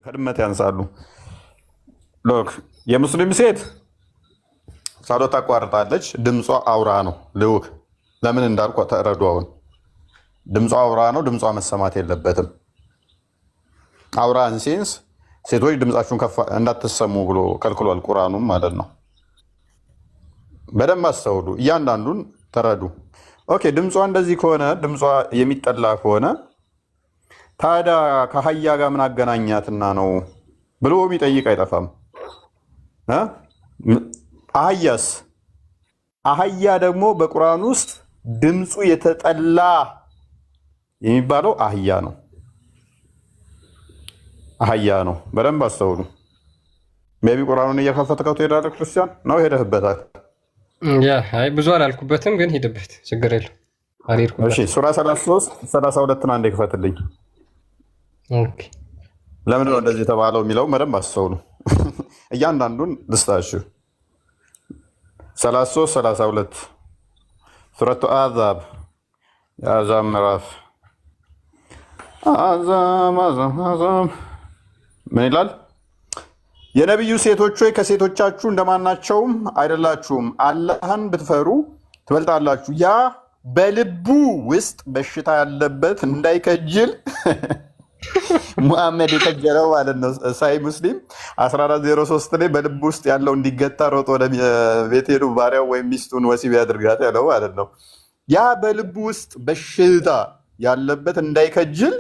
ከድመት ያንሳሉ። ሎክ የሙስሊም ሴት ሳሎት ታቋርጣለች። ድምጿ አውራ ነው። ልውክ ለምን እንዳልኩ ተረዱ። አሁን ድምጿ አውራ ነው። ድምጿ መሰማት የለበትም። አውራ ኢንሴንስ ሴቶች ድምፃችሁን ከፍ እንዳትሰሙ ብሎ ከልክሏል ቁርአኑም ማለት ነው። በደንብ አስተውሉ። እያንዳንዱን ተረዱ። ኦኬ ድምጿ እንደዚህ ከሆነ ድምጿ የሚጠላ ከሆነ ታዲያ ከአህያ ጋር ምን አገናኛትና ነው ብሎ የሚጠይቅ አይጠፋም። አህያስ አህያ ደግሞ በቁርአን ውስጥ ድምፁ የተጠላ የሚባለው አህያ ነው። አህያ ነው። በደንብ አስተውሉ። ሜቢ ቁርአኑን እየከፈትከው ትሄዳለህ። ክርስቲያን ነው ሄደህበታል። አይ ብዙ አላልኩበትም፣ ግን ሄድበት ችግር የለው። እሺ ሱራ 33 32 አንዴ ክፈትልኝ። ኦኬ ለምን ነው እንደዚህ የተባለው የሚለው በደንብ አስተውሉ። እያንዳንዱን ልስታችሁ 33 32 ሱረቱ አዛብ የአዛብ ምዕራፍ አዛብ ምን ይላል? የነቢዩ ሴቶች ሆይ ከሴቶቻችሁ እንደማናቸውም አይደላችሁም፣ አላህን ብትፈሩ ትበልጣላችሁ። ያ በልቡ ውስጥ በሽታ ያለበት እንዳይከጅል ሙሐመድ የከጀለው ማለት ነው። ሳይ ሙስሊም 1403 ላይ በልቡ ውስጥ ያለው እንዲገታ ሮጦ ወደ ቤት ሄዱ ባሪያው ወይም ሚስቱን ወሲብ ያድርጋት ያለው ማለት ነው። ያ በልቡ ውስጥ በሽታ ያለበት እንዳይከጅል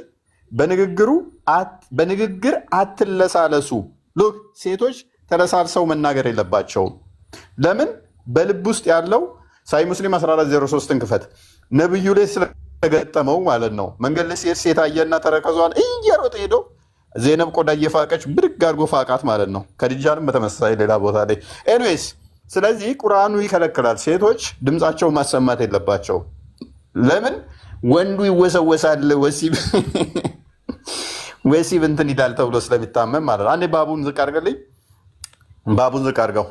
በንግግር አትለሳለሱ። ሉክ ሴቶች ተለሳልሰው መናገር የለባቸውም። ለምን? በልብ ውስጥ ያለው ሳይ ሙስሊም 1403ን ክፈት። ነብዩ ላይ ስለገጠመው ማለት ነው። መንገድ ላይ ሴት አየና ተረከዟን እየሮጠ ሄዶ ዜነብ ቆዳ እየፋቀች ብድግ አድርጎ ፋቃት ማለት ነው። ከድጃንም በተመሳሳይ ሌላ ቦታ ላይ ኤኒዌይስ። ስለዚህ ቁርአኑ ይከለክላል። ሴቶች ድምፃቸው ማሰማት የለባቸው። ለምን? ወንዱ ይወሰወሳል ወሲብ እንትን ይላል ተብሎ ስለሚታመም ማለት ነው። አንዴ ባቡን ዝቅ አድርገልኝ። ባቡን ዝቅ አድርገው።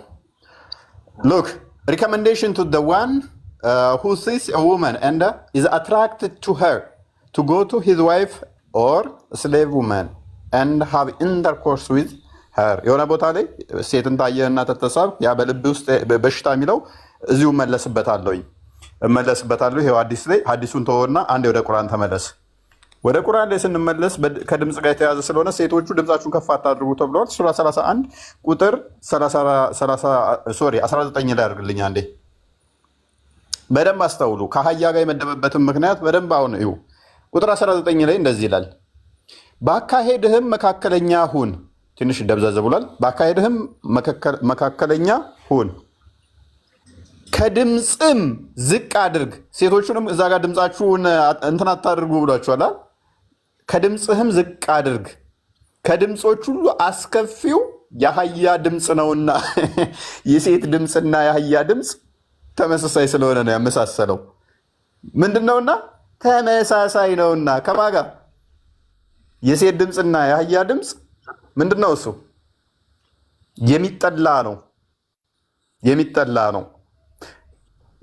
ሉክ recommendation to the one who sees a woman and is attracted to her to go to his wife or slave woman and have intercourse with her። የሆነ ቦታ ላይ ሴትን ታየህና ተተሳብ ያ በልብ ውስጥ በሽታ የሚለው እዚሁ መለስበታለሁ። ይሄው አዲስ ላይ ሐዲሱን ተወውና አንዴ ወደ ቁርአን ተመለስ። ወደ ቁርአን ላይ ስንመለስ ከድምፅ ጋር የተያዘ ስለሆነ ሴቶቹ ድምፃችሁን ከፍ አታድርጉ ተብለዋል። ሱራ 31 ቁጥር 19 ላይ አድርግልኝ አንዴ። በደንብ አስተውሉ። ከአህያ ጋር የመደበበትን ምክንያት በደንብ አሁን እዩ። ቁጥር 19 ላይ እንደዚህ ይላል፣ በአካሄድህም መካከለኛ ሁን። ትንሽ ደብዘዝ ብሏል። በአካሄድህም መካከለኛ ሁን፣ ከድምፅም ዝቅ አድርግ። ሴቶቹንም እዛ ጋር ድምፃችሁን እንትን አታድርጉ ብሏችኋል። ከድምፅህም ዝቅ አድርግ፣ ከድምፆች ሁሉ አስከፊው የአህያ ድምፅ ነውና። የሴት ድምፅና የአህያ ድምፅ ተመሳሳይ ስለሆነ ነው ያመሳሰለው። ምንድን ነውና? ተመሳሳይ ነውና። ከማን ጋር? የሴት ድምፅና የአህያ ድምፅ ምንድን ነው? እሱ የሚጠላ ነው።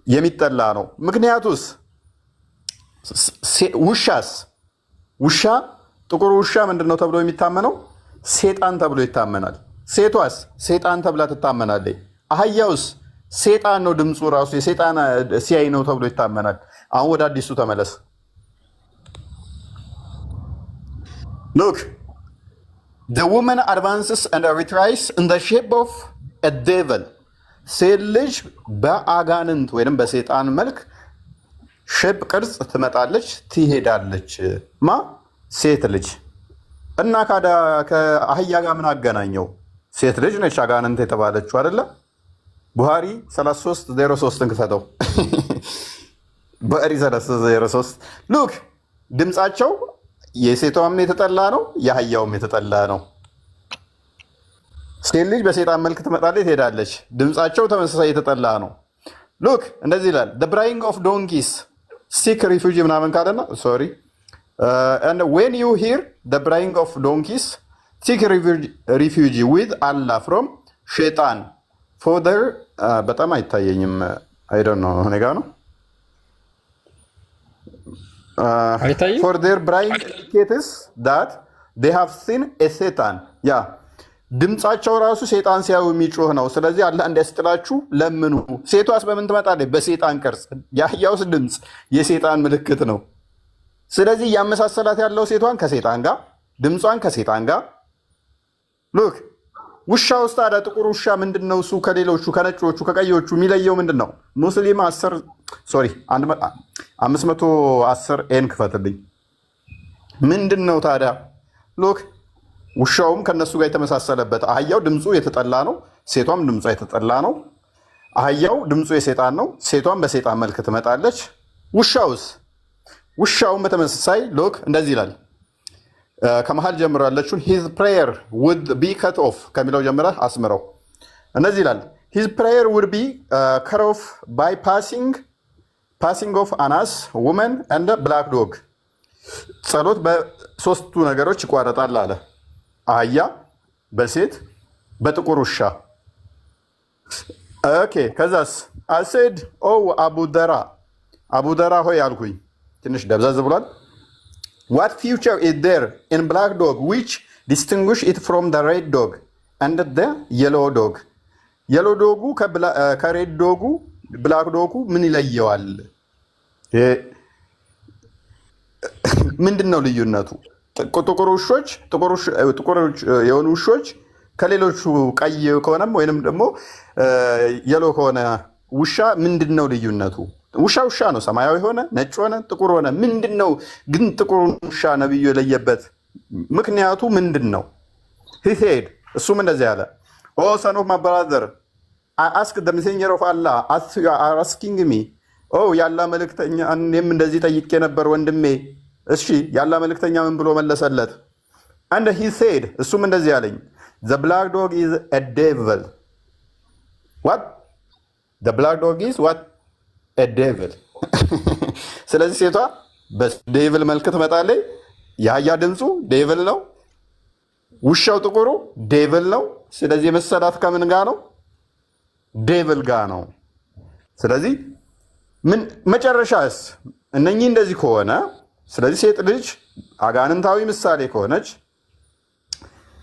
የሚጠላ ነው። ምክንያቱስ ውሻ ጥቁር ውሻ ምንድነው ተብሎ የሚታመነው? ሴጣን ተብሎ ይታመናል። ሴቷስ ሴጣን ተብላ ትታመናለች። አህያውስ ሴጣን ነው፣ ድምፁ ራሱ የሴጣን ሲያይ ነው ተብሎ ይታመናል። አሁን ወደ አዲሱ ተመለስ። ሉክ the woman advances and retries in the shape of a devil። ሴት ልጅ በአጋንንት ወይም በሴጣን መልክ ሼፕ ቅርጽ ትመጣለች፣ ትሄዳለች። ሴት ልጅ እና ከአህያ ጋር ምን አገናኘው? ሴት ልጅ ነች አጋንንት የተባለችው አይደለ? ቡሃሪ 3303 ክፈተው። ቡሃሪ 3303 ሉክ ድምፃቸው የሴቷም የተጠላ ነው፣ የአህያውም የተጠላ ነው። ሴት ልጅ በሴጣን መልክ ትመጣለች፣ ትሄዳለች። ድምፃቸው ተመሳሳይ የተጠላ ነው። ሉክ እንደዚህ ይላል the braying of donkeys seek refuge ምናምን ካለና ሶሪ and when you hear the braying of donkeys seek refuge with Allah from shaitan for their በጣም አይታየኝም። I don't know እኔ ጋር ነው for their braying indicates that they have seen a Satan ያ ድምጻቸው ራሱ ሴጣን ሲያዩ የሚጮህ ነው። ስለዚህ አላህ እንዲያስጥላችሁ ለምኑ። ሴቷስ በምን ትመጣለች? በሴጣን ቅርጽ። የአህያውስ ድምፅ የሴጣን ምልክት ነው። ስለዚህ እያመሳሰላት ያለው ሴቷን ከሴጣን ጋር፣ ድምጿን ከሴጣን ጋር። ሉክ ውሻ ውስጥ ታዲያ ጥቁር ውሻ ምንድን ነው? እሱ ከሌሎቹ ከነጮቹ ከቀዮቹ የሚለየው ምንድን ነው? ሙስሊም 510 ኤን ክፈትልኝ። ምንድን ነው ታዲያ? ሉክ ውሻውም ከነሱ ጋር የተመሳሰለበት። አህያው ድምፁ የተጠላ ነው፣ ሴቷም ድምፁ የተጠላ ነው። አህያው ድምፁ የሴጣን ነው፣ ሴቷም በሴጣን መልክ ትመጣለች። ውሻውስ? ውሻውም በተመሳሳይ ሎክ እንደዚህ ይላል። ከመሀል ጀምሮ ያለችውን ሂዝ ፕሬየር ውድ ቢ ከት ኦፍ ከሚለው ጀምረህ አስምረው። እነዚህ ይላል ሂዝ ፕሬየር ውድ ቢ ከት ኦፍ ባይ ፓሲንግ ኦፍ አናስ ውመን እንደ ብላክ ዶግ። ጸሎት በሶስቱ ነገሮች ይቋረጣል አለ። አህያ፣ በሴት፣ በጥቁር ውሻ። ኦኬ ከዛስ አሴድ ኦ አቡደራ ሆይ አልኩኝ። ትንሽ ደብዘዝ ብሏል። ዋት ፊውቸር ኢዝ ዴር ኢን ብላክ ዶግ ዊች ዲስቲንጉሽ ኢት ፍሮም ደ ሬድ ዶግ አንድ ደ የሎ ዶግ። የሎ ዶጉ ከሬድ ዶጉ ብላክ ዶጉ ምን ይለየዋል? ምንድን ነው ልዩነቱ? ጥቁር የሆኑ ውሾች ከሌሎቹ ቀይ ከሆነም ወይንም ደግሞ የሎ ከሆነ ውሻ ምንድን ነው ልዩነቱ? ውሻ ነው። ሰማያዊ ሆነ ነጭ ሆነ ጥቁር ሆነ ምንድን ነው ግን ጥቁር ውሻ ነብዩ የለየበት ምክንያቱ ምንድን ነው? ሂሴድ እሱም እንደዚህ ያለ ኦ ሰን ኦፍ ማይ ብራዘር አይ አስክ ዘ ሜሴንጀር ኦፍ አላህ አስኪንግ ሚ ኦ ያላ መልእክተኛ እኔም እንደዚህ ጠይቄ ነበር ወንድሜ። እሺ ያላ መልእክተኛ ምን ብሎ መለሰለት? አንድ ሂሴድ እሱም እንደዚህ ያለኝ ዘ ብላክ ዶግ ኢዝ አ ዴቪል ዋት ዘ ብላክ ዶግ ኢዝ ዋት ዴቪል። ስለዚህ ሴቷ በዴቪል መልክ ትመጣለች። የአህያ ድምፁ ዴቪል ነው። ውሻው ጥቁሩ ዴቪል ነው። ስለዚህ የመሰላት ከምን ጋር ነው? ዴቪል ጋር ነው። ስለዚህ ምን መጨረሻስ? እነኚህ እንደዚህ ከሆነ ስለዚህ ሴት ልጅ አጋንንታዊ ምሳሌ ከሆነች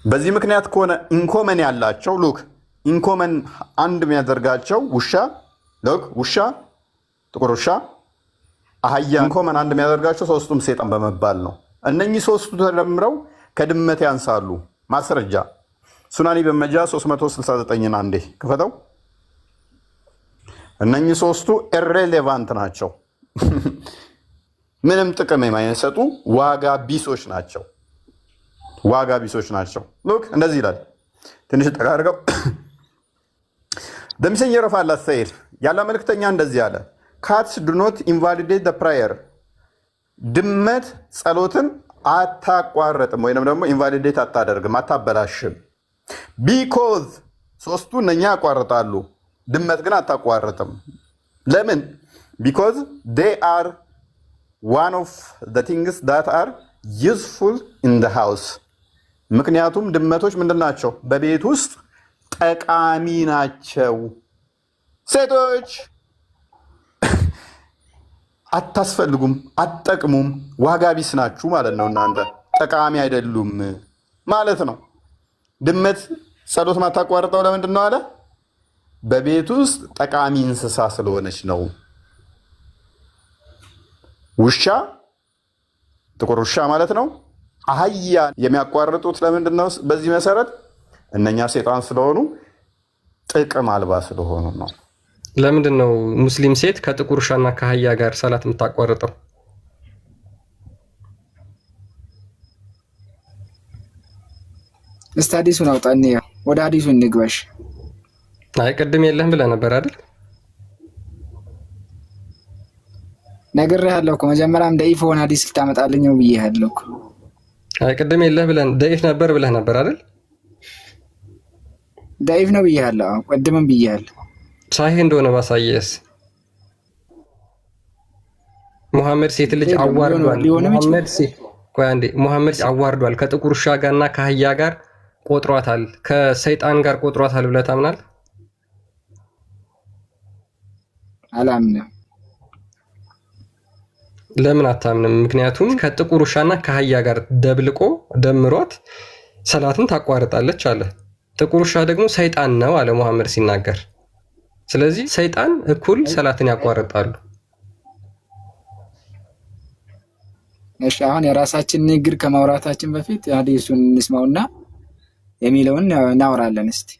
በዚህ ምክንያት ከሆነ ኢንኮመን ያላቸው ሉክ ኢንኮመን አንድ የሚያደርጋቸው ውሻ ጥቁር ውሻ፣ አህያ ኢንኮመን አንድ የሚያደርጋቸው ሶስቱም ሴጣን በመባል ነው። እነኚህ ሶስቱ ተደምረው ከድመት ያንሳሉ። ማስረጃ ሱናኒ በመጃ 369 አንዴ ክፈተው። እነኚህ ሶስቱ ኢሬሌቫንት ናቸው። ምንም ጥቅም የማይሰጡ ዋጋ ቢሶች ናቸው። ሉክ እንደዚህ ይላል። ትንሽ ጠጋ አድርገው። the messenger of Allah said ያለ መልእክተኛ እንደዚህ አለ cats do not invalidate the prayer ድመት ጸሎትን አታቋርጥም ወይንም ደግሞ ኢንቫሊዴት አታደርግም አታበላሽም። because ሶስቱ እነኛ ያቋርጣሉ፣ ድመት ግን አታቋርጥም። ለምን? because they are one of the things that are useful in the house ምክንያቱም ድመቶች ምንድን ናቸው? በቤት ውስጥ ጠቃሚ ናቸው። ሴቶች አታስፈልጉም፣ አትጠቅሙም፣ ዋጋ ቢስ ናችሁ ማለት ነው። እናንተ ጠቃሚ አይደሉም ማለት ነው። ድመት ጸሎት ማታቋርጠው ለምንድን ነው አለ? በቤት ውስጥ ጠቃሚ እንስሳ ስለሆነች ነው። ውሻ ጥቁር ውሻ ማለት ነው። አህያ የሚያቋርጡት ለምንድን ነው? በዚህ መሰረት እነኛ ሴጣን ስለሆኑ ጥቅም አልባ ስለሆኑ ነው። ለምንድን ነው ሙስሊም ሴት ከጥቁር ውሻና ከአህያ ጋር ሰላት የምታቋርጠው? እስቲ ሐዲሱን አውጣኝ፣ ወደ ሐዲሱ እንግባሽ። አይ ቅድም የለህም ብለህ ነበር አይደል? ነግሬሃለሁ እኮ መጀመሪያም ደኢፍ ሆነ ሐዲስ ልታመጣልኝ ነው ብዬሃለሁ እኮ። አይ ቅድም የለህ ብለህ ደኢፍ ነበር ብለህ ነበር አይደል? ደኢፍ ነው ብዬሃለሁ። ቅድምም ብዬሃለሁ። ሳሂህ እንደሆነ ባሳየስ። ሙሐመድ ሴት ልጅ አዋርዷል። ሙሐመድ አዋርዷል። ከጥቁር ውሻ ጋርና ከአህያ ጋር ቆጥሯታል፣ ከሰይጣን ጋር ቆጥሯታል ብለህ ታምናለህ? አላምንም። ለምን አታምንም? ምክንያቱም ከጥቁር ውሻና ከአህያ ጋር ደብልቆ ደምሯት ሰላትን ታቋርጣለች አለ። ጥቁር ውሻ ደግሞ ሰይጣን ነው አለ ሙሐመድ ሲናገር። ስለዚህ ሰይጣን እኩል ሰላትን ያቋርጣሉ። እሺ አሁን የራሳችን ንግግር ከማውራታችን በፊት ሐዲሱን እንስማውና የሚለውን እናወራለን። እስቲ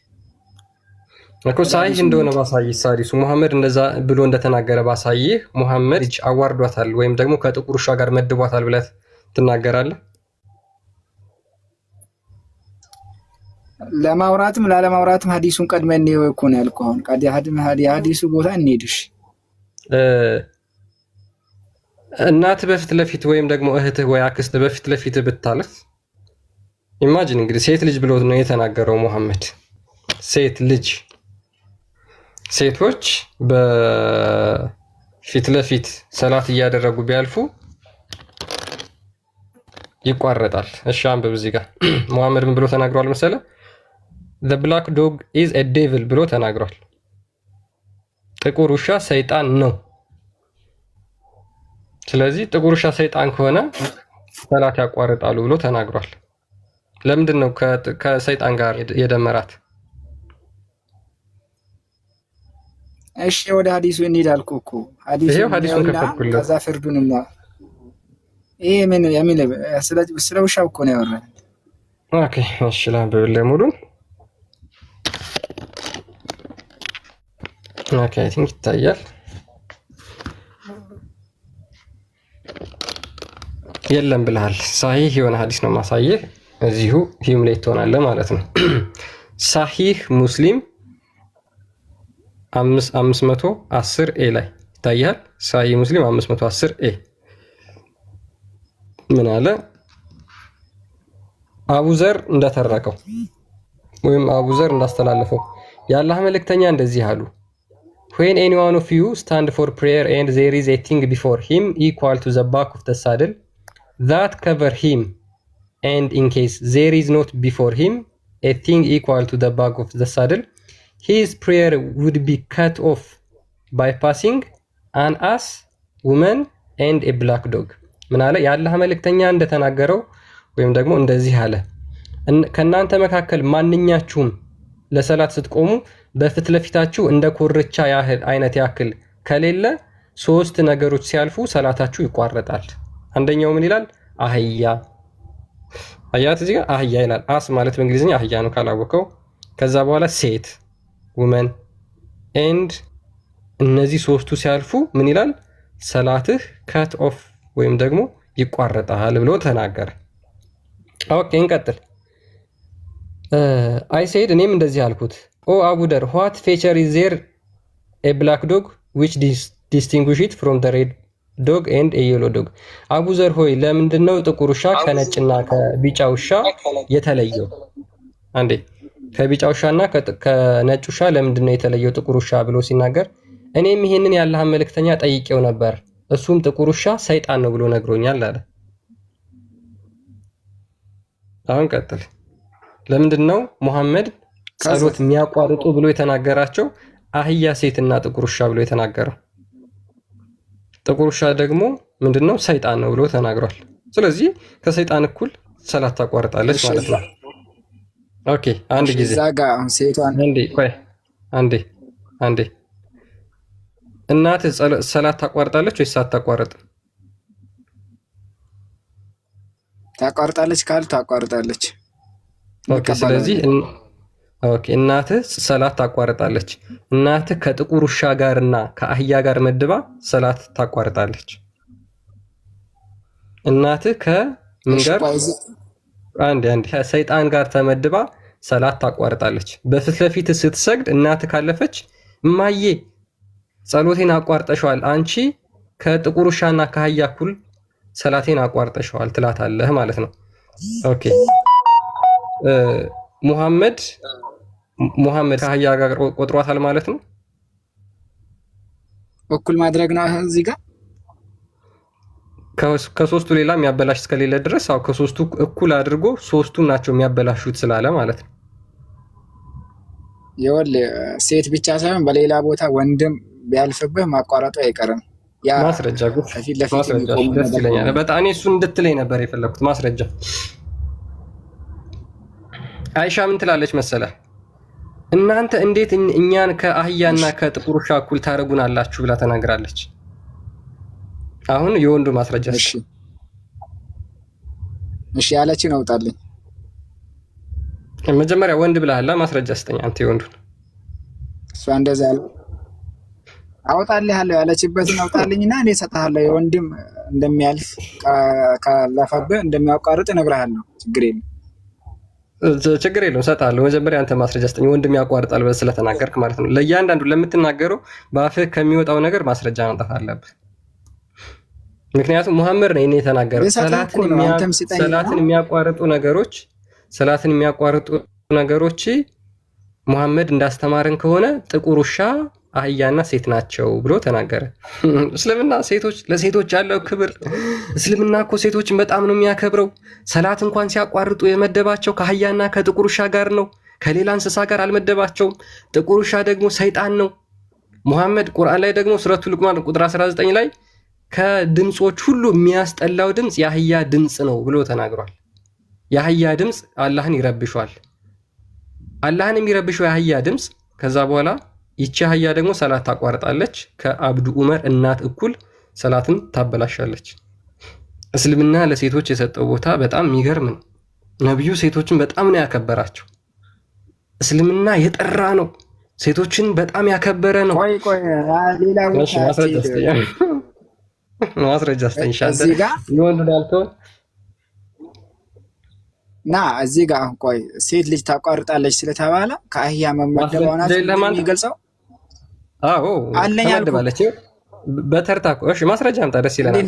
እኮ ሳሂህ እንደሆነ ባሳይህ ሐዲሱ ሙሐመድ እንደዛ ብሎ እንደተናገረ ባሳይህ። ሙሐመድ ልጅ አዋርዷታል ወይም ደግሞ ከጥቁር ውሻ ጋር መድቧታል ብለህ ትናገራለህ? ለማውራትም ላለማውራትም ሐዲሱን ቀድመን ነው እኮ ነው ያልኩህ። አሁን ሐዲሱ ቦታ እንሄድሽ። እናት በፊት ለፊት ወይም ደግሞ እህትህ ወይ አክስት በፊት ለፊት ብታለፍ ኢማጂን እንግዲህ ሴት ልጅ ብሎ ነው የተናገረው ሙሐመድ። ሴት ልጅ ሴቶች በፊት ለፊት ሰላት እያደረጉ ቢያልፉ ይቋረጣል። እሺ አንብብ እዚህ ጋር ሙሐመድ ምን ብሎ ተናግሯል መሰለህ? the black dog is a devil ብሎ ተናግሯል። ጥቁር ውሻ ሰይጣን ነው። ስለዚህ ጥቁር ውሻ ሰይጣን ከሆነ ሰላት ያቋርጣሉ ብሎ ተናግሯል። ለምንድን ነው ከሰይጣን ጋር የደመራት? እሺ ወደ ሐዲሱ እንሂድ አልኩህ እኮ። ሐዲሱን ከፈትኩልህ። ከዛ ፍርዱንና ይሄ ምን የሚል ስለ ውሻው እኮ ነው ያወራል። ኦኬ እሺ ላንብብልህ ሙሉን። ኦኬ አይ ቲንክ ይታያል። የለም ብለሃል። ሳሂህ የሆነ ሐዲስ ነው ማሳየህ። እዚሁ ሂምሌት ትሆናለህ ማለት ነው። ሳሂህ ሙስሊም 510 ኤ ላይ ይታያል። ሳሂህ ሙስሊም 510 ኤ ምን አለ? አቡዘር እንደተረከው ወይም አቡዘር እንዳስተላለፈው የአላህ መልእክተኛ እንደዚህ አሉ። when any one of you stand for prayer and there is a thing before him equal to the back of the saddle that cover him, and in case there is not before him a thing equal to the back of the saddle, his prayer would be cut off by passing an ass, woman and a black dog። ምን አለ? የአላህ መልእክተኛ እንደተናገረው ወይም ደግሞ እንደዚህ አለ፣ ከእናንተ መካከል ማንኛችሁም ለሰላት ስትቆሙ በፊት ለፊታችሁ እንደ ኮርቻ ያህል አይነት ያክል ከሌለ ሶስት ነገሮች ሲያልፉ ሰላታችሁ ይቋረጣል። አንደኛው ምን ይላል? አህያ። አያት እዚህ ጋር አህያ ይላል። አስ ማለት በእንግሊዝኛ አህያ ነው ካላወቀው። ከዛ በኋላ ሴት ውመን ኤንድ እነዚህ ሶስቱ ሲያልፉ ምን ይላል? ሰላትህ ከት ኦፍ ወይም ደግሞ ይቋረጣል ብሎ ተናገረ። ኦኬ እንቀጥል። አይ ሴድ እኔም እንደዚህ አልኩት። ኦ አቡደር what feature is there a black dog which distinguish it from the red dog and a yellow dog? አቡዘር ሆይ ለምንድን ነው ጥቁር ውሻ ከነጭና ከቢጫ ውሻ የተለየው? አንዴ ከቢጫ ውሻና ከነጭ ውሻ ለምንድን ነው የተለየው ጥቁር ውሻ ብሎ ሲናገር እኔም ይሄንን የአላህን መልእክተኛ ጠይቄው ነበር፣ እሱም ጥቁር ውሻ ሰይጣን ነው ብሎ ነግሮኛል አለ። አሁን ቀጥል። ለምንድን ነው ሙሐመድ ጸሎት የሚያቋርጡ ብሎ የተናገራቸው አህያ፣ ሴትና ጥቁር ውሻ ብሎ የተናገረው? ጥቁር ውሻ ደግሞ ምንድነው? ሰይጣን ነው ብሎ ተናግሯል። ስለዚህ ከሰይጣን እኩል ሰላት ታቋርጣለች ማለት ነው። ኦኬ አንድ ጊዜ አንዴ እናት ሰላት ታቋርጣለች ወይስ አታቋርጥም? ታቋርጣለች ካል ታቋርጣለች። ኦኬ ስለዚህ እናትህ ሰላት ታቋርጣለች። እናትህ ከጥቁር ውሻ ጋርና ከአህያ ጋር መድባ ሰላት ታቋርጣለች። እናትህ ከምን ጋር? አንዴ ከሰይጣን ጋር ተመድባ ሰላት ታቋርጣለች። በፊት ለፊት ስትሰግድ እናትህ ካለፈች እማዬ ጸሎቴን አቋርጠሻል፣ አንቺ ከጥቁር ውሻና ከአህያ እኩል ሰላቴን አቋርጠሻል ትላታለህ ማለት ነው። ኦኬ ሙሐመድ ከአህያ ጋር ቆጥሯታል ማለት ነው። እኩል ማድረግ ነው እዚህ ጋር ከሶስቱ ሌላ የሚያበላሽ እስከሌለ ድረስ አው ከሶስቱ እኩል አድርጎ ሶስቱን ናቸው የሚያበላሹት ስላለ ማለት ነው። ይኸውልህ ሴት ብቻ ሳይሆን በሌላ ቦታ ወንድም ቢያልፍብህ ማቋረጡ አይቀርም። ያ ማስረጃ ደስ ይለኛል በጣም። እኔ እሱን እንድትለኝ ነበር የፈለኩት ማስረጃ። አይሻ ምን ትላለች መሰለህ? እናንተ እንዴት እኛን ከአህያና ከጥቁር ውሻ እኩል ታደርጉናላችሁ ብላ ተናግራለች። አሁን የወንዱ ማስረጃ እሺ ያለችን አውጣልኝ። መጀመሪያ ወንድ ብለሃል፣ ማስረጃ ስጠኝ አንተ የወንዱን። እሷ እንደዛ አውጣልሃለሁ ያለችበትን አውጣልኝና እኔ እሰጥሃለሁ። የወንድም እንደሚያልፍ ካለፈብህ እንደሚያቋርጥ እነግርሃለሁ። ችግር የለውም እሰጥሃለሁ። መጀመሪያ አንተ ማስረጃ ስጠኝ። ወንድም ያቋርጣል ብለህ ስለተናገርክ ማለት ነው። ለእያንዳንዱ ለምትናገረው በአፍህ ከሚወጣው ነገር ማስረጃ ማምጣት አለብህ። ምክንያቱም ሙሐመድ ነው የተናገረው ሰላትን የሚያቋርጡ ነገሮች ሙሐመድ እንዳስተማረን ከሆነ ጥቁር ውሻ አህያና ሴት ናቸው ብሎ ተናገረ። እስልምና ለሴቶች ያለው ክብር፣ እስልምና እኮ ሴቶችን በጣም ነው የሚያከብረው። ሰላት እንኳን ሲያቋርጡ የመደባቸው ከአህያና ከጥቁር ውሻ ጋር ነው፣ ከሌላ እንስሳ ጋር አልመደባቸውም። ጥቁር ውሻ ደግሞ ሰይጣን ነው። ሙሐመድ ቁርአን ላይ ደግሞ ሱረቱ ሉቅማን ቁጥር 19 ላይ ከድምጾች ሁሉ የሚያስጠላው ድምፅ የአህያ ድምፅ ነው ብሎ ተናግሯል። የአህያ ድምፅ አላህን ይረብሿል። አላህን የሚረብሸው የአህያ ድምፅ። ከዛ በኋላ ይቺ አህያ ደግሞ ሰላት ታቋርጣለች። ከአብዱ ዑመር እናት እኩል ሰላትን ታበላሻለች። እስልምና ለሴቶች የሰጠው ቦታ በጣም የሚገርም ነው። ነብዩ ሴቶችን በጣም ነው ያከበራቸው። እስልምና የጠራ ነው፣ ሴቶችን በጣም ያከበረ ነው። ማስረጃ አስተኝ ይወንዱ ያልከውን ና እዚህ ጋር ቆይ፣ ሴት ልጅ ታቋርጣለች ስለተባለ ከአህያ መመደቧና የሚገልጸው አለኝ አልባለች በተርታ። እሺ ማስረጃ አምጣ፣ ደስ ይለናል።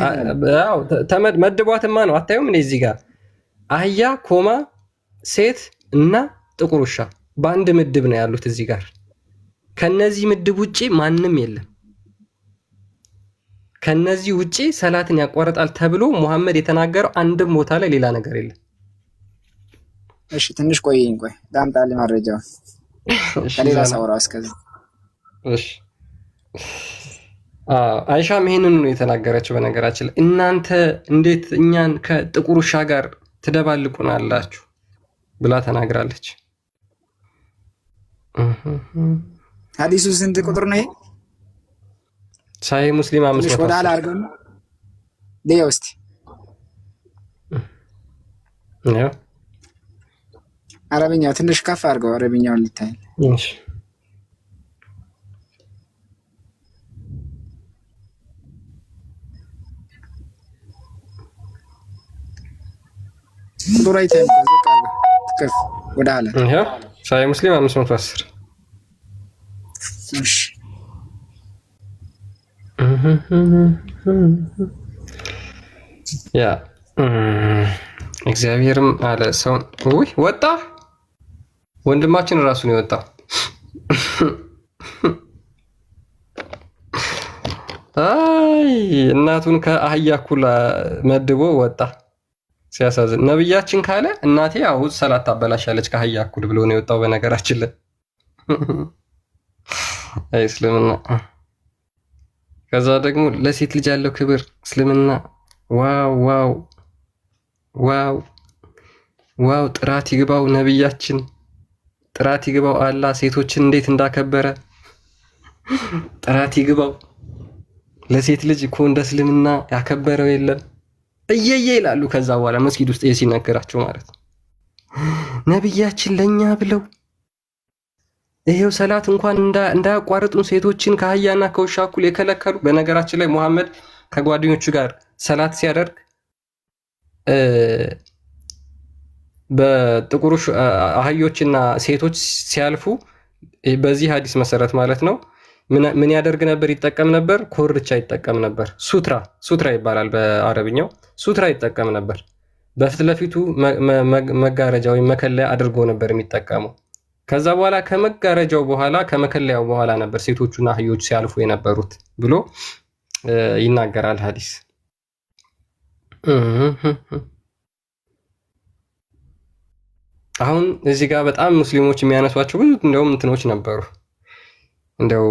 መድቧትማ ነው። አታዩም? እኔ እዚህ ጋር አህያ ኮማ ሴት እና ጥቁር ውሻ በአንድ ምድብ ነው ያሉት እዚህ ጋር። ከነዚህ ምድብ ውጪ ማንም የለም። ከነዚህ ውጪ ሰላትን ያቋርጣል ተብሎ ሙሐመድ የተናገረው አንድም ቦታ ላይ ሌላ ነገር የለም። እሺ ትንሽ ቆይኝ፣ ቆይ ላምጣልህ መረጃውን ከሌላ ሰውራ እስከዚህ። እሺ አይሻም ይሄንን ነው የተናገረችው። በነገራችን ላይ እናንተ እንዴት እኛን ከጥቁር ውሻ ጋር ትደባልቁናላችሁ ብላ ተናግራለች። ሐዲሱ ስንት ቁጥር ነው? ሳሂህ ሙስሊም 500 ወደ ኋላ አድርገው ለየው እስቲ። አረብኛው ትንሽ ከፍ አድርገው፣ አረብኛውን ልታይ። እሺ ቁጥሩ አይተህ ከፍ ወደ ኋላ። ሳሂህ ሙስሊም 510። እሺ ያ እግዚአብሔርም አለ ሰውን ውይ ወጣ ወንድማችን ራሱ ነው የወጣው። አይ እናቱን ከአህያ እኩል መድቦ ወጣ። ሲያሳዝን። ነብያችን ካለ እናቴ ያው ሰላት ታበላሻለች ከአህያ እኩል ብሎ ነው የወጣው። በነገራችን ላይ አይ እስልምና ከዛ ደግሞ ለሴት ልጅ ያለው ክብር እስልምና ዋው ዋው ዋው ዋው! ጥራት ይግባው ነብያችን፣ ጥራት ይግባው አላህ ሴቶችን እንዴት እንዳከበረ ጥራት ይግባው። ለሴት ልጅ እኮ እንደ እስልምና ያከበረው የለም። እየየ ይላሉ። ከዛ በኋላ መስጊድ ውስጥ ሲነገራቸው ማለት ነው ነብያችን ለኛ ብለው ይሄው ሰላት እንኳን እንዳያቋርጡን ሴቶችን ከአህያና ከውሻ እኩል የከለከሉ። በነገራችን ላይ ሙሐመድ ከጓደኞቹ ጋር ሰላት ሲያደርግ በጥቁር አህዮችና ሴቶች ሲያልፉ በዚህ ሐዲስ መሰረት ማለት ነው ምን ያደርግ ነበር? ይጠቀም ነበር። ኮርቻ ይጠቀም ነበር። ሱትራ ይባላል በአረብኛው። ሱትራ ይጠቀም ነበር። በፊት ለፊቱ መጋረጃ ወይም መከለያ አድርጎ ነበር የሚጠቀመው። ከዛ በኋላ ከመጋረጃው በኋላ ከመከለያው በኋላ ነበር ሴቶቹና አህዮች ሲያልፉ የነበሩት ብሎ ይናገራል ሐዲስ። አሁን እዚህ ጋር በጣም ሙስሊሞች የሚያነሷቸው ብዙ እንደውም እንትኖች ነበሩ። እንደው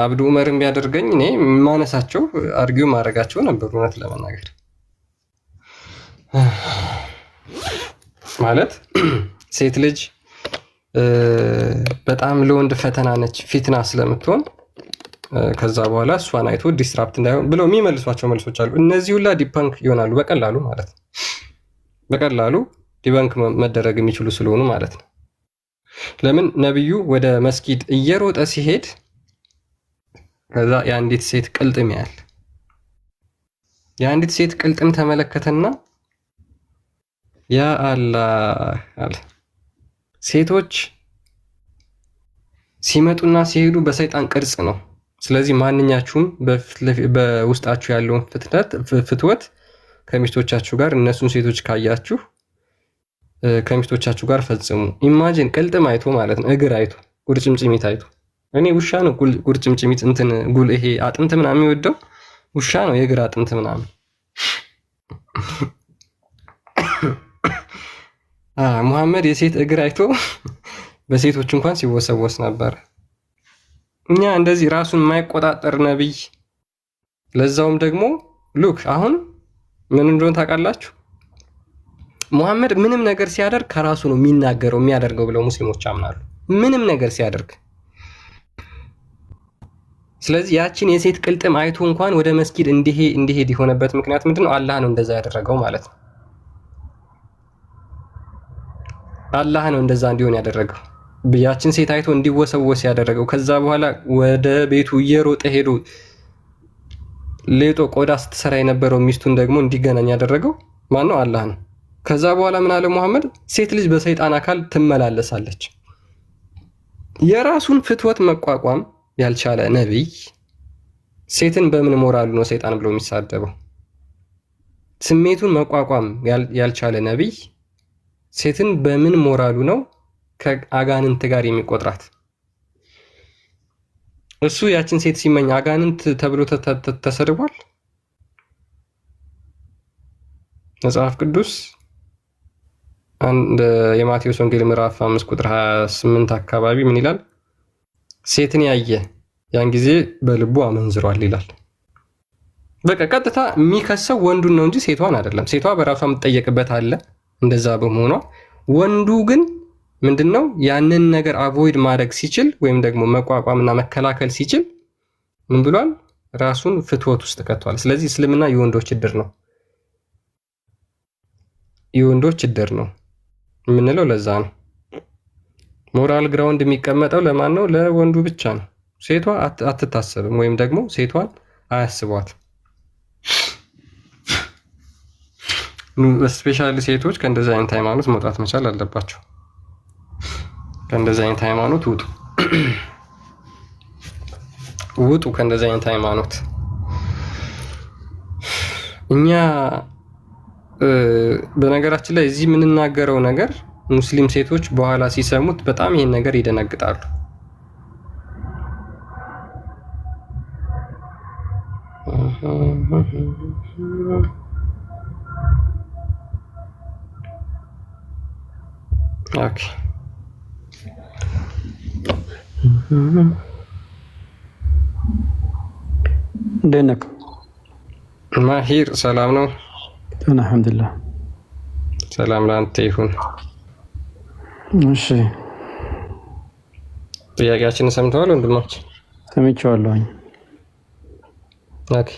አብዱ ዑመርን ቢያደርገኝ እኔ ማነሳቸው አርጊው ማድረጋቸው ነበር። እውነት ለመናገር ማለት ሴት ልጅ በጣም ለወንድ ፈተና ነች ፊትና ስለምትሆን ከዛ በኋላ እሷን አይቶ ዲስራፕት እንዳይሆን ብለው የሚመልሷቸው መልሶች አሉ። እነዚህ ሁላ ዲባንክ ይሆናሉ በቀላሉ ማለት ነው። በቀላሉ ዲባንክ መደረግ የሚችሉ ስለሆኑ ማለት ነው። ለምን ነብዩ ወደ መስጊድ እየሮጠ ሲሄድ ከዛ የአንዲት ሴት ቅልጥም ያያል። የአንዲት ሴት ቅልጥም ተመለከተና ያ አላህ አለ። ሴቶች ሲመጡና ሲሄዱ በሰይጣን ቅርጽ ነው። ስለዚህ ማንኛችሁም በውስጣችሁ ያለውን ፍትወት ከሚስቶቻችሁ ጋር እነሱን ሴቶች ካያችሁ ከሚስቶቻችሁ ጋር ፈጽሙ። ኢማጂን ቅልጥም አይቶ ማለት ነው፣ እግር አይቶ፣ ቁርጭምጭሚት አይቶ። እኔ ውሻ ነው ቁርጭምጭሚት እንትን ጉል ይሄ አጥንት ምናምን የሚወደው ውሻ ነው፣ የእግር አጥንት ምናምን። ሙሐመድ የሴት እግር አይቶ በሴቶች እንኳን ሲወሰወስ ነበር። እኛ እንደዚህ ራሱን የማይቆጣጠር ነብይ፣ ለዛውም ደግሞ ሉክ አሁን ምን እንደሆነ ታውቃላችሁ? ሙሐመድ ምንም ነገር ሲያደርግ ከራሱ ነው የሚናገረው የሚያደርገው ብለው ሙስሊሞች ያምናሉ። ምንም ነገር ሲያደርግ። ስለዚህ ያችን የሴት ቅልጥም አይቶ እንኳን ወደ መስጊድ እንዲሄድ የሆነበት ምክንያት ምንድነው? አላህ ነው እንደዛ ያደረገው ማለት ነው። አላህ ነው እንደዛ እንዲሆን ያደረገው። ያችን ሴት አይቶ እንዲወሰወስ ያደረገው። ከዛ በኋላ ወደ ቤቱ እየሮጠ ሄዶ ሌጦ ቆዳ ስትሰራ የነበረው ሚስቱን ደግሞ እንዲገናኝ ያደረገው ማን ነው? አላህ ነው። ከዛ በኋላ ምን አለ ሙሐመድ? ሴት ልጅ በሰይጣን አካል ትመላለሳለች። የራሱን ፍትወት መቋቋም ያልቻለ ነብይ ሴትን በምን ሞራሉ ነው ሰይጣን ብሎ የሚሳደበው? ስሜቱን መቋቋም ያልቻለ ነብይ ሴትን በምን ሞራሉ ነው ከአጋንንት ጋር የሚቆጥራት? እሱ ያችን ሴት ሲመኝ አጋንንት ተብሎ ተሰድቧል? መጽሐፍ ቅዱስ አንድ የማቴዎስ ወንጌል ምዕራፍ 5 ቁጥር 28 አካባቢ ምን ይላል? ሴትን ያየ ያን ጊዜ በልቡ አመንዝሯል ይላል። በቃ ቀጥታ የሚከሰው ወንዱን ነው እንጂ ሴቷን አይደለም። ሴቷ በራሷ የምትጠየቅበት አለ እንደዛ በመሆኗ። ወንዱ ግን ምንድነው ያንን ነገር አቮይድ ማድረግ ሲችል ወይም ደግሞ መቋቋምና መከላከል ሲችል ምን ብሏል? ራሱን ፍትወት ውስጥ ከቷል። ስለዚህ እስልምና የወንዶች እድር ነው። የወንዶች እድር ነው የምንለው ለዛ ነው። ሞራል ግራውንድ የሚቀመጠው ለማን ነው? ለወንዱ ብቻ ነው። ሴቷ አትታሰብም ወይም ደግሞ ሴቷን አያስቧት። ስፔሻሊ ሴቶች ከእንደዚህ አይነት ሃይማኖት መውጣት መቻል አለባቸው። ከእንደዚህ አይነት ሃይማኖት ውጡ፣ ውጡ ከእንደዚህ አይነት ሃይማኖት። እኛ በነገራችን ላይ እዚህ የምንናገረው ነገር ሙስሊም ሴቶች በኋላ ሲሰሙት በጣም ይሄን ነገር ይደነግጣሉ። ኦኬ እንዴት ነህ ማሂር? ሰላም ነው? አልሐምዱሊላህ። ሰላም ላንተ ይሁን። እሺ ጥያቄያችንን ሰምተዋል ወንድሞች? ሰምቼዋለሁኝ። ኦኬ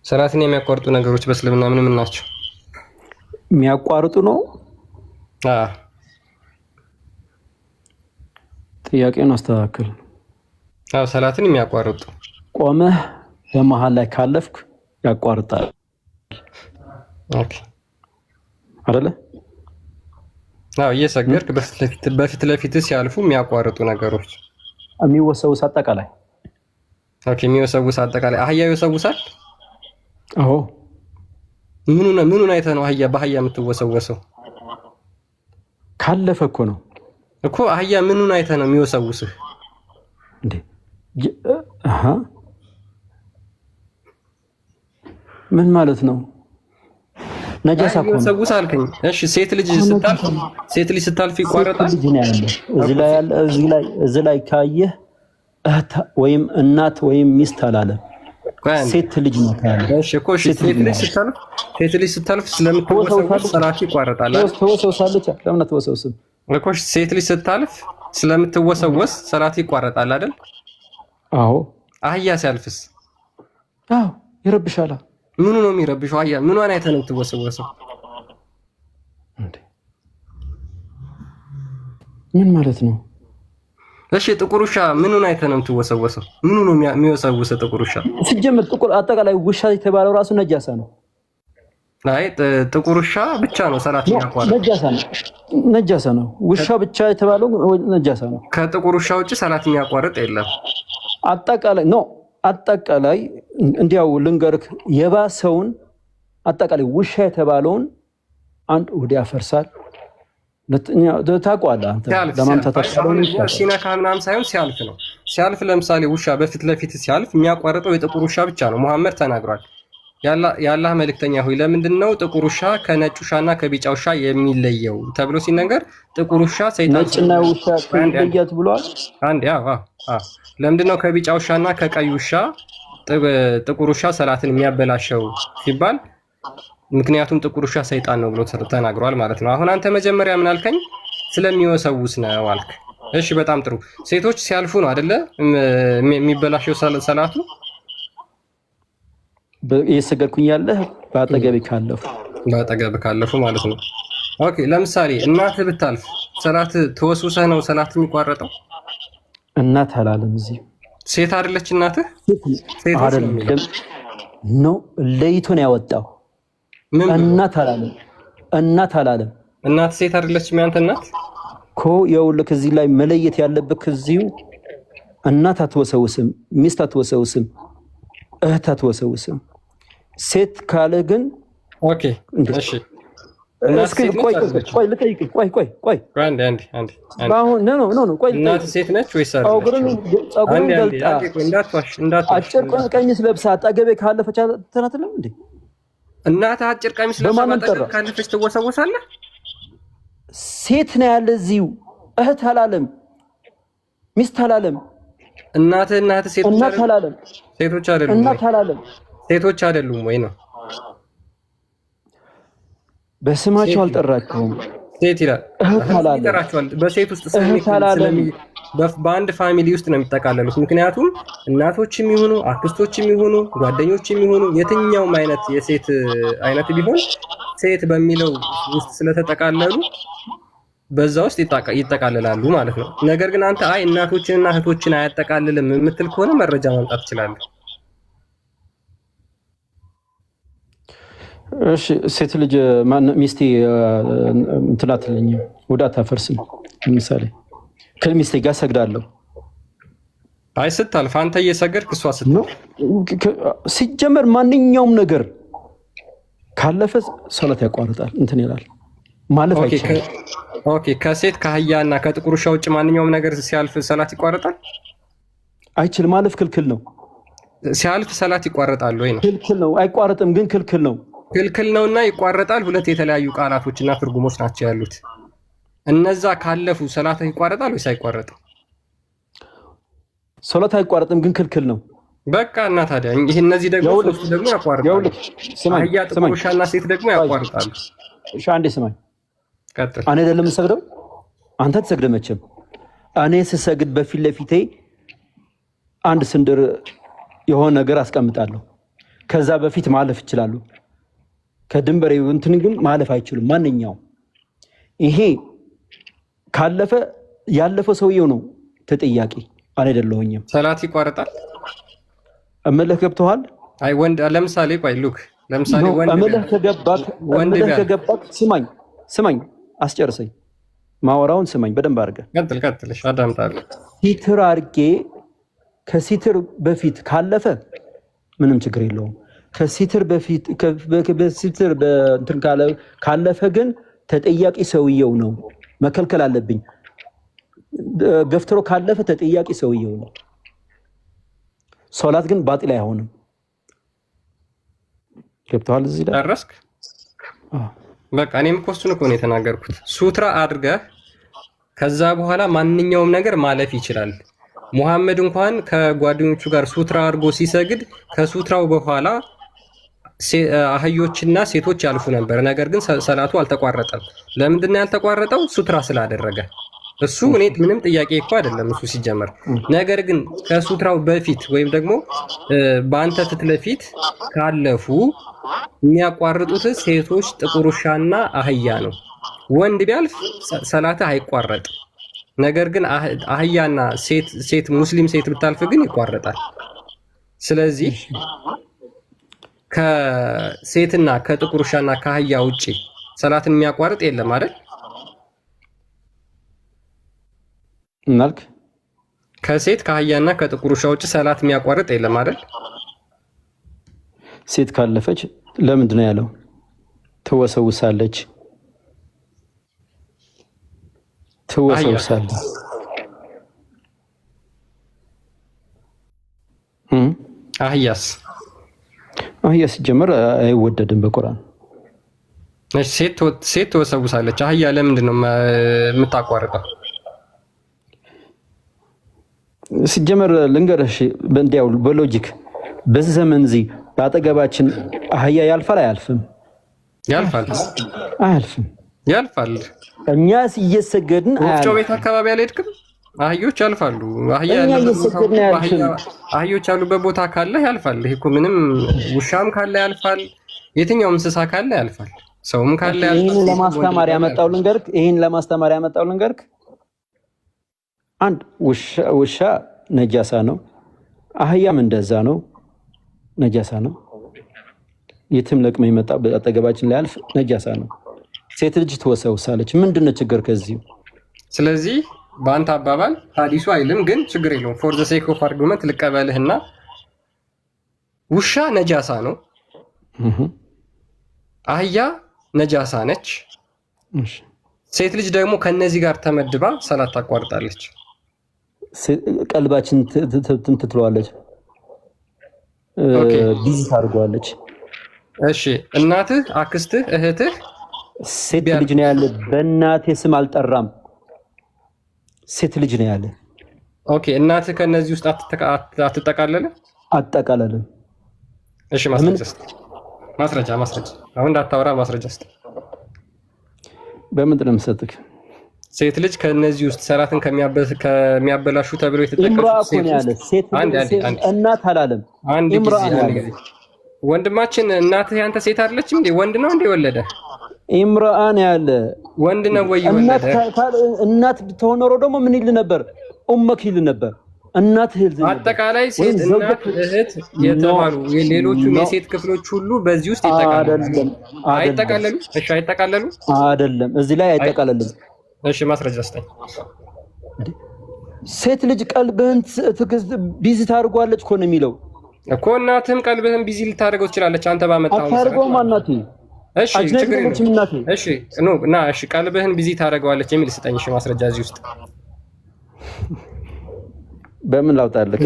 ሰላትን የሚያቋርጡ ነገሮች በእስልምና ምን ምን ናቸው? የሚያቋርጡ ነው? ጥያቄውን አስተካክል። ሰላትን የሚያቋርጡ ቆመህ በመሃል ላይ ካለፍክ ያቋርጣል። ኦኬ አይደለ? እየሰገድክ በፊት ለፊት ሲያልፉ የሚያቋርጡ ነገሮች የሚወሰውስ አጠቃላይ። ኦኬ የሚወሰውስ አጠቃላይ አህያ ይወሰውሳል? አዎ። ምኑን አይተህ ነው አህያ በአህያ የምትወሰወሰው? ካለፈ እኮ ነው እኮ አህያ ምኑን አይተህ ነው የሚወሰውስህ እንዴ? ምን ማለት ነው? ነጃሳ እኮ ነው። የሚወሰውስ አልከኝ። እሺ ሴት ልጅ ስታልፍ ይቋረጣል? እዚህ ላይ ካየህ እህት ወይም እናት ወይም ሚስት አላለም። ሴት ልጅ ነው ካለ እሺ እኮ ሴት ልጅ ስታልፍ ስለምትወሰውስ ሰላት ይቋረጣል አይደል? ተወሰውሳለች። ለምን ተወሰውስም እኮ ሴት ልጅ ስታልፍ ስለምትወሰወስ ሰላት ይቋረጣል አይደል? አዎ። አህያ ሲያልፍስ? አዎ ይረብሻል። ምኑ ነው የሚረብሸው? አህያ ምኗን አይተህ ነው የምትወሰወሰው? እንዴ ምን ማለት ነው? እሺ ጥቁር ውሻ ምኑን አይተህ ነው የምትወሰወሰው? ምኑ ነው የሚወሰውሰው ጥቁር ውሻ? ሲጀምር ጥቁር አጠቃላይ ውሻ የተባለው ራሱ ነጃሳ ነው። አይ ጥቁር ውሻ ብቻ ነው ሰላት የሚያቋርጥ። ነጃሳ ነው። ውሻ ብቻ የተባለው ነጃሳ ነው። ከጥቁር ውሻ ውጪ ሰላት የሚያቋርጥ የለም። አጠቃላይ እንዲያው ልንገርክ የባሰውን አጠቃላይ ውሻ የተባለውን አንድ ወዲያ ያፈርሳል። ታውቀዋለህ አንተ ለማምጣት ሲነካ ምናምን ሳይሆን ሲያልፍ ነው። ሲያልፍ ለምሳሌ ውሻ በፊት ለፊት ሲያልፍ የሚያቋርጠው የጥቁር ውሻ ብቻ ነው። መሐመድ ተናግሯል። የአላህ መልእክተኛ ሆይ ለምንድን ነው ጥቁር ውሻ ከነጭ ውሻና ከቢጫ ውሻ የሚለየው ተብሎ ሲነገር ጥቁር ውሻ ሰይጣን ነጭና ውሻ ከለያት ብሏል። አንድ ለምንድን ነው ከቢጫ ውሻና ከቀይ ውሻ ጥቁር ውሻ ሰላትን የሚያበላሸው ሲባል ምክንያቱም ጥቁር ውሻ ሰይጣን ነው ብሎ ተናግሯል ማለት ነው። አሁን አንተ መጀመሪያ ምን አልከኝ? ስለሚወሰውስ ነው አልክ። እሺ በጣም ጥሩ። ሴቶች ሲያልፉ ነው አይደለ የሚበላሸው ሰላቱ? እየሰገድኩኝ ያለህ በአጠገብ ካለፉ ማለት ነው። ኦኬ ለምሳሌ እናትህ ብታልፍ ሰላት ተወስውሰህ ነው ሰላት የሚቋረጠው? እናት አላለም። እዚህ ሴት አይደለች እናትህ? ሴት አይደለም ነው ለይቶ ነው ያወጣው። እናት አላለም። እናት ሴት አይደለችም ያንተ እናት እኮ። ይኸውልህ እዚህ ላይ መለየት ያለብህ ከዚሁ እናት አትወሰውስም፣ ሚስት አትወሰውስም፣ እህት አትወሰውስም። ሴት ካለ ግን ኦኬ እሺ። እስኪ ቆይ ልጠይቅህ። ቆይ እናት ሴት ነች ወይስ ጸጉርን ገልጣ አጭር ቀሚስ ለብሳ አጠገቤ ካለፈች አትናትልም እንዴ? እናት አጭር ቀሚስ ለብሳ ካለፈች ትወሰወሳለህ? ሴት ነው ያለ እዚሁ። እህት አላለም፣ ሚስት አላለም። እናትህ እናት አላለም። ሴቶች አይደሉም? እናት አላለም። ሴቶች አይደሉም ወይ ነው? በስማቸው አልጠራቸውም። ሴት ይላል። ይጠራቸዋል። በሴት ውስጥ በአንድ ፋሚሊ ውስጥ ነው የሚጠቃለሉት። ምክንያቱም እናቶችም ይሁኑ አክስቶችም ይሁኑ ጓደኞችም ይሁኑ የትኛውም አይነት የሴት አይነት ቢሆን ሴት በሚለው ውስጥ ስለተጠቃለሉ በዛ ውስጥ ይጠቃልላሉ ማለት ነው። ነገር ግን አንተ አይ እናቶችንና እህቶችን አያጠቃልልም የምትል ከሆነ መረጃ ማምጣት ትችላለህ። እሺ ሴት ልጅ ሚስቴ እንትን አትለኝም፣ ወደ አታፈርስም። ለምሳሌ ከሚስቴ ጋር ሰግዳለሁ። አይ ስታልፍ አንተ እየሰገድክ እሷ ስትል ሲጀመር ማንኛውም ነገር ካለፈ ሰላት ያቋርጣል፣ እንትን ይላል ማለፍ አይቻልም። ኦኬ ከሴት ከአህያና ከጥቁር ውሻ ውጭ ማንኛውም ነገር ሲያልፍ ሰላት ይቋረጣል? አይችልም። ማለፍ ክልክል ነው። ሲያልፍ ሰላት ይቋረጣል ወይ ነው? ክልክል ነው። አይቋረጥም ግን ክልክል ነው። ክልክል ነውና ይቋረጣል። ሁለት የተለያዩ ቃላቶችና ትርጉሞች ናቸው ያሉት። እነዛ ካለፉ ሰላት ይቋረጣል ወይስ አይቋረጥም? ሰላት አይቋረጥም ግን ክልክል ነው። በቃ እና ታዲያ ይሄ እነዚህ ደግሞ ሶስቱ ደግሞ ያቋርጣሉ። አህያ፣ ጥቁር ውሻና ሴት ደግሞ ያቋርጣሉ። እሺ አንዴ ስማኝ። ቀጥል። እኔ አይደለም የምሰግደው፣ አንተ ትሰግደህ መቼም። እኔ ስሰግድ በፊት ለፊቴ አንድ ስንድር የሆነ ነገር አስቀምጣለሁ። ከዛ በፊት ማለፍ ይችላሉ። ከድንበር እንትን ግን ማለፍ አይችሉም። ማንኛውም ይሄ ካለፈ ያለፈው ሰውየው ነው ተጠያቂ፣ አይደለሁኝም። ሰላት ይቋረጣል። እምልህ ገብቶሃል? አይ ወንድ ለምሳሌ ቆይ ሉክ ለምሳሌ እምልህ ከገባክ ስማኝ አስጨርሰኝ። ማወራውን ስማኝ በደንብ አድርገህ። ቀጥልሽ አዳምጣለሁ። ሲትር አድርጌ ከሲትር በፊት ካለፈ ምንም ችግር የለውም። ከሲትር በፊት በሲትር በእንትን ካለፈ ግን ተጠያቂ ሰውየው ነው። መከልከል አለብኝ። ገፍትሮ ካለፈ ተጠያቂ ሰውየው ነው። ሶላት ግን ባጢል አይሆንም። ገብቶሃል? እዚህ ላይ ደረስክ? በቃ እኔም እኮ እሱን እኮ ነው የተናገርኩት። ሱትራ አድርገህ ከዛ በኋላ ማንኛውም ነገር ማለፍ ይችላል። ሙሐመድ እንኳን ከጓደኞቹ ጋር ሱትራ አድርጎ ሲሰግድ ከሱትራው በኋላ አህዮችና ሴቶች ያልፉ ነበር። ነገር ግን ሰላቱ አልተቋረጠም። ለምንድን ነው ያልተቋረጠው? ሱትራ ስላደረገ። እሱ እኔ ምንም ጥያቄ እኮ አይደለም እሱ ሲጀመር። ነገር ግን ከሱትራው በፊት ወይም ደግሞ በአንተ ፊት ለፊት ካለፉ የሚያቋርጡት ሴቶች፣ ጥቁር ውሻና አህያ ነው። ወንድ ቢያልፍ ሰላትህ አይቋረጥም። ነገር ግን አህያና ሴት ሙስሊም ሴት ብታልፍ ግን ይቋረጣል። ስለዚህ ከሴትና ከጥቁር ውሻና ከአህያ ውጪ ሰላትን የሚያቋርጥ የለም አይደል? እናልክ ከሴት ከአህያና ከጥቁር ውሻ ውጪ ሰላት የሚያቋርጥ የለም አይደል? ሴት ካለፈች ለምንድን ነው ያለው? ትወሰውሳለች ትወሰውሳለች። አህያስ አህያ ሲጀመር አይወደድም በቁርአን። ሴት ትወሰውሳለች። አህያ ለምንድን ነው የምታቋርጠው? ሲጀመር ልንገርሽ፣ እንዲያው በሎጂክ በዚህ ዘመን እዚህ በአጠገባችን አህያ ያልፋል አያልፍም? ያልፋል። አያልፍም? ያልፋል። እኛስ እየሰገድን ወፍጮ ቤት አካባቢ አልሄድክም? አህዮች ያልፋሉ። አህዮች ያሉበት ቦታ ካለ ያልፋል። ይሄ እኮ ምንም ውሻም ካለ ያልፋል። የትኛውም እንስሳ ካለ ያልፋል። ሰውም ካለ ያልፋል። ይሄን ለማስተማር ያመጣው ልንገርክ። አንድ ውሻ ነጃሳ ነው፣ አህያም እንደዛ ነው፣ ነጃሳ ነው። የትም ለቅመ የመጣ አጠገባችን ላይ ያልፍ ነጃሳ ነው። ሴት ልጅ ትወሰውሳለች። ምንድነው ችግር ከዚህ? ስለዚህ በአንተ አባባል ሐዲሱ አይልም፣ ግን ችግር የለውም። ፎር ዘ ሴክ ኦፍ አርጉመንት ልቀበልህና ውሻ ነጃሳ ነው፣ አህያ ነጃሳ ነች። ሴት ልጅ ደግሞ ከነዚህ ጋር ተመድባ ሰላት ታቋርጣለች። ቀልባችን ትትለዋለች፣ ቢዚ ታድርገዋለች። እሺ እናትህ፣ አክስትህ፣ እህትህ ሴት ልጅ ነው ያለ። በእናቴ ስም አልጠራም። ሴት ልጅ ነው ያለ። ኦኬ እናትህ ከነዚህ ውስጥ አትጠቃለልም? አትጠቃለልም። እሺ ማስረጃ አሁን እንዳታወራ ማስረጃ እስኪ። በምንድን ነው የምሰጥክ? ሴት ልጅ ከነዚህ ውስጥ ሰላትን ከሚያበላሹ ተብሎ የተጠቀሱት እናት አላለም። አንድ ጊዜ ወንድማችን እናትህ ያንተ ሴት አይደለችም እንዴ? ወንድ ነው እንዴ ወለደ? ኢምራአን ያለ ወንድ ነው ወይ ወለደ? እናት ብትሆን ኖሮ ደግሞ ምን ይል ነበር? ኡመክ ይል ነበር። እናት አጠቃላይ ሴት እናት፣ እህት የተባሉ ሌሎቹም የሴት ክፍሎች ሁሉ በዚህ ውስጥ ይጠቃለሉ። አይጠቃለሉ? እሺ አይጠቃለሉ? አይደለም፣ እዚህ ላይ አይጠቃለልም። እሺ ማስረጃ ስጠኝ። ሴት ልጅ ቀልብህን ቢዚ ታደርጓለች እኮ ነው የሚለው እኮ። እናትህም ቀልብህን ቢዚ ልታደርገው ትችላለች አንተ ባመጣው አታርገውም። እናቴ እሺ ችግር የለም። እሺ እሺ ቀልብህን ቢዚ ታደርገዋለች የሚል ስጠኝ። እሺ ማስረጃ እዚህ ውስጥ በምን ላውጣልህ?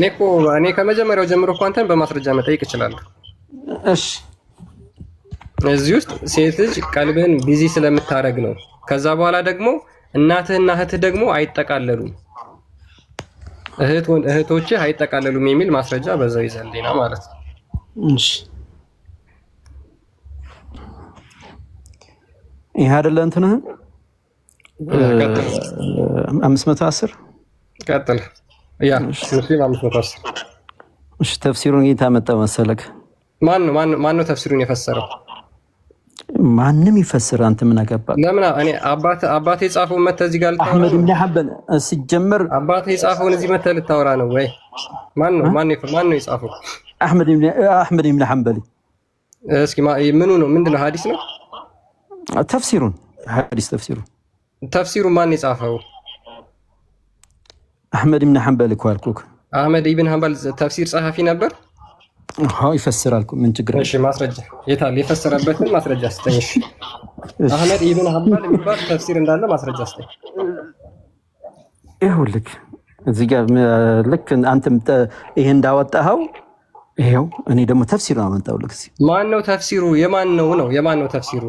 እኔ ከመጀመሪያው ጀምሮ እኮ አንተን በማስረጃ መጠየቅ እችላለሁ። እሺ እዚህ ውስጥ ሴት ልጅ ቀልብህን ቢዚ ስለምታደርግ ነው። ከዛ በኋላ ደግሞ እናትህና እህትህ ደግሞ አይጠቃለሉም፣ እህቶችህ አይጠቃለሉም የሚል ማስረጃ በዛው ይዘልኝና ማለት ነው። እሺ ይሄ አይደለ እንትነህ 510 ቀጥል። ያ ሙስሊም 510 እሺ ተፍሲሩን ጌታ መጣ መሰለክ። ማን ነው ተፍሲሩን የፈሰረው? ማንም ይፈስር። አንተ ምን አገባ? ለምን እኔ አባቴ የጻፈውን መተህ እዚህ ጋር ልታወራ? አህመድ ኢብኑ ሐንበል ሲጀመር አባቴ የጻፈውን እዚህ መተህ ልታወራ ነው ወይ? ማን ነው የጻፈው? አህመድ ኢብኑ ሐንበል። እስኪ ምኑ ነው? ምንድነው? ሐዲስ ነው? ተፍሲሩን ሐዲስ ተፍሲሩን ማን የጻፈው? አህመድ ኢብኑ ሐንበል እኮ አልኩህ። አህመድ ኢብኑ ሐንበል ተፍሲር ጸሐፊ ነበር? አዎ ይፈስራል እኮ ምን ችግር አለ? እሺ ማስረጃ የታለ? የፈሰረበትን ማስረጃ ስጠኝ። እሺ አህመድ ኢብኑ ሐንበል የሚባል ተፍሲር እንዳለ ማስረጃ ስጠኝ። ይኸውልህ እዚህ ጋር ልክ አንተም ይሄ እንዳወጣኸው ይሄው እኔ ደግሞ ተፍሲሩን አመጣሁልህ። ማን ነው ተፍሲሩ? የማን ነው ተፍሲሩ?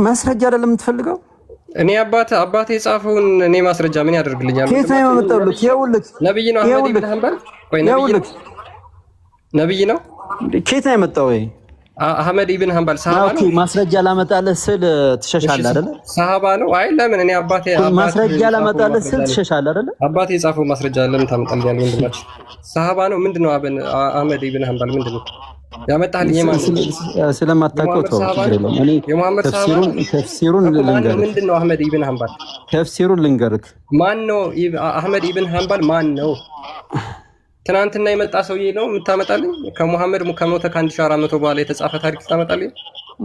ማስረጃ አይደለም የምትፈልገው? እኔ አባቴ የጻፈውን እኔ ማስረጃ ምን ያደርግልኛል? ከየት ነው ያመጣልህ? ይኸውልህ ነብይ ነው አህመድ ኢብን ሐንበል። ቆይ ነብይ ነው። ከየት ነው ያመጣው? አህመድ ኢብን ሐንበል ሰሃባ ነው። ማስረጃ ላመጣልህ ስል ትሸሻለህ አይደለ? ሰሃባ ነው። አይ ለምን እኔ አባቴ ማስረጃ ላመጣልህ ስል ትሸሻለህ አይደለ? አባቴ የጻፈው ማስረጃ ለምን ታመጣልኛለህ? ወንድማችን ሰሃባ ነው። ምንድነው አህመድ ኢብን ሐንበል ምንድነው ያመጣልኝ? ስለማታውቀው ተው ችግር የለውም። እኔ ተፍሲሩን ልንገርህ። ምንድነው አህመድ ኢብን ሐንበል? ተፍሲሩን ልንገርህ። ማን ነው አህመድ ኢብን ሐንበል? ማን ነው? ትናንትና የመጣ ሰውዬ ነው የምታመጣልኝ? ከሙሐመድ ከሞተ ከ1400 በኋላ የተጻፈ ታሪክ ታመጣልኝ?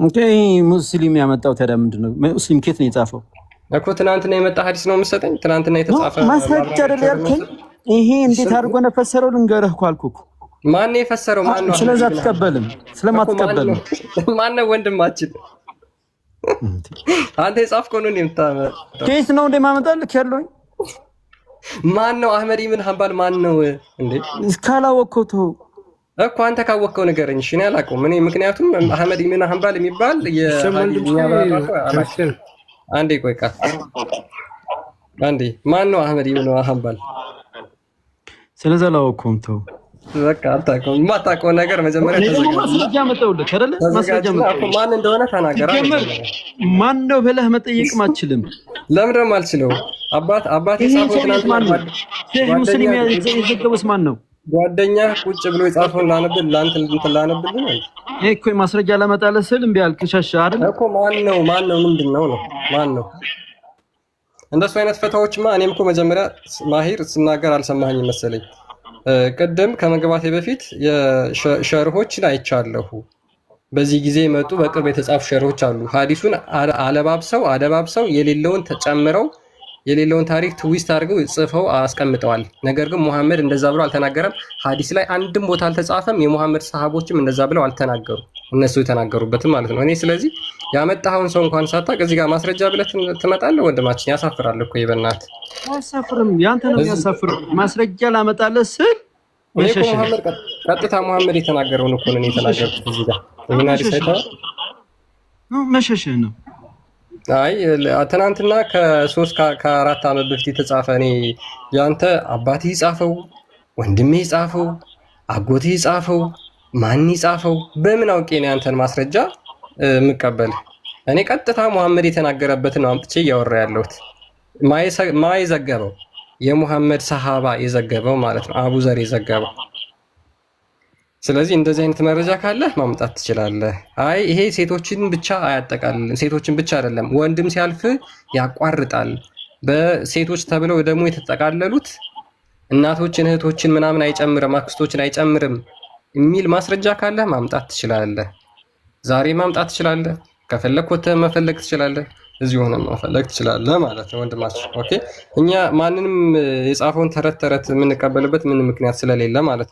ኦኬ ሙስሊም ያመጣው ታዲያ ምንድነው? ሙስሊም ከየት ነው የጻፈው እኮ? ትናንትና የመጣ ሐዲስ ነው የምትሰጠኝ? ትናንትና የተጻፈ ማስረጃ አይደል ያልከኝ? ይሄ እንዴት አድርጎ ነው ፈሰረው? ልንገርህ እኮ አልኩህ። ማን ነው የፈሰረው? ማን ነው? ስለዚህ አትቀበልም። ስለማትቀበልም ማን ነው ወንድማችን? አንተ የጻፍከው ነው የምታመጣው? ከየት ነው እንደማመጣልህ ያለውኝ? ማን ነው አህመድ ኢብን ሐንበል? ማን ነው እንዴ? እስካላወቅኸው ተው እኮ። አንተ ካወቅኸው ንገረኝ። እሺ እኔ አላውቀውም። እኔ ምክንያቱም አህመድ ኢብን ሐንበል የሚባል አንዴ ቆይ ቃል አንዴ ማን ነው አህመድ ኢብን ሐንበል? ስለዚህ አላወቅኸውም ተው በቃ አታውቀውም። የማታውቀው ነገር መጀመሪያ ማስረጃ መጣሁልህ አይደለ? ማስረጃ መጣሁልህ። ማን እንደሆነ ተናገር። ማን ነው ብለህ መጠየቅም አትችልም። ለምን ደግሞ አልችለው? አባቴ ጻፈው ትናንትና ሙስሊም የዘገበውስ ማን ነው? ጓደኛ ቁጭ ብሎ የጻፈውን ላነብል ላንተ እንትን ላነብልኝ ነው። ይሄ እኮ ማስረጃ ለመጣለህ ስል እምቢ አልክ። ሸሽ አይደል እኮ። ማን ነው ምንድነው ነው ማን ነው? እንደሱ አይነት ፈታዎችማ እኔም እኮ መጀመሪያ ማሂር ስናገር አልሰማኸኝም መሰለኝ። ቅድም ከመግባቴ በፊት የሸርሆችን አይቻለሁ። በዚህ ጊዜ የመጡ በቅርብ የተጻፉ ሸርሆች አሉ። ሐዲሱን አደባብሰው የሌለውን ተጨምረው የሌለውን ታሪክ ትዊስት አድርገው ጽፈው አስቀምጠዋል። ነገር ግን ሙሐመድ እንደዛ ብሎ አልተናገረም። ሐዲስ ላይ አንድም ቦታ አልተጻፈም። የሙሐመድ ሰሃቦችም እንደዛ ብለው አልተናገሩ። እነሱ የተናገሩበትም ማለት ነው። እኔ ስለዚህ ያመጣኸውን ሰው እንኳን ሳታውቅ እዚህ ጋር ማስረጃ ብለህ ትመጣለህ? ወንድማችን ያሳፍራል እኮ ይበናት። አያሳፍርም። ያንተ ነው የሚያሳፍር። ማስረጃ ላመጣለህ ስል ሙሐመድ ቀጥታ ሙሐመድ የተናገረውን እኮ ነው የተናገርኩት እዚህ ጋር። ምን ሐዲስ አይተኸው ነው? መሸሸህ ነው። አይ ትናንትና ከ4 ዓመት በፊት የተጻፈ እኔ ያንተ አባቴ ጻፈው፣ ወንድሜ ጻፈው፣ አጎቴ ጻፈው፣ ማን ጻፈው? በምን አውቄ ነው ያንተን ማስረጃ የምቀበል? እኔ ቀጥታ ሙሐመድ የተናገረበትን አምጥቼ እያወራ ያለሁት። ማይ ዘገበው? የሙሐመድ ሰሃባ የዘገበው ማለት ነው፣ አቡ ዘር የዘገበው። ስለዚህ እንደዚህ አይነት መረጃ ካለህ ማምጣት ትችላለህ። አይ ይሄ ሴቶችን ብቻ አያጠቃልልም። ሴቶችን ብቻ አይደለም፣ ወንድም ሲያልፍ ያቋርጣል። በሴቶች ተብለው ደግሞ የተጠቃለሉት እናቶችን፣ እህቶችን ምናምን አይጨምርም፣ አክስቶችን አይጨምርም የሚል ማስረጃ ካለህ ማምጣት ትችላለህ። ዛሬ ማምጣት ትችላለህ። ከፈለክ ወተህ መፈለግ ትችላለህ። እዚህ ሆነ መፈለግ ትችላለህ ማለት ነው ወንድማችን። ኦኬ እኛ ማንንም የጻፈውን ተረት የምንቀበልበት ምንም ምክንያት ስለሌለ ማለት ነው።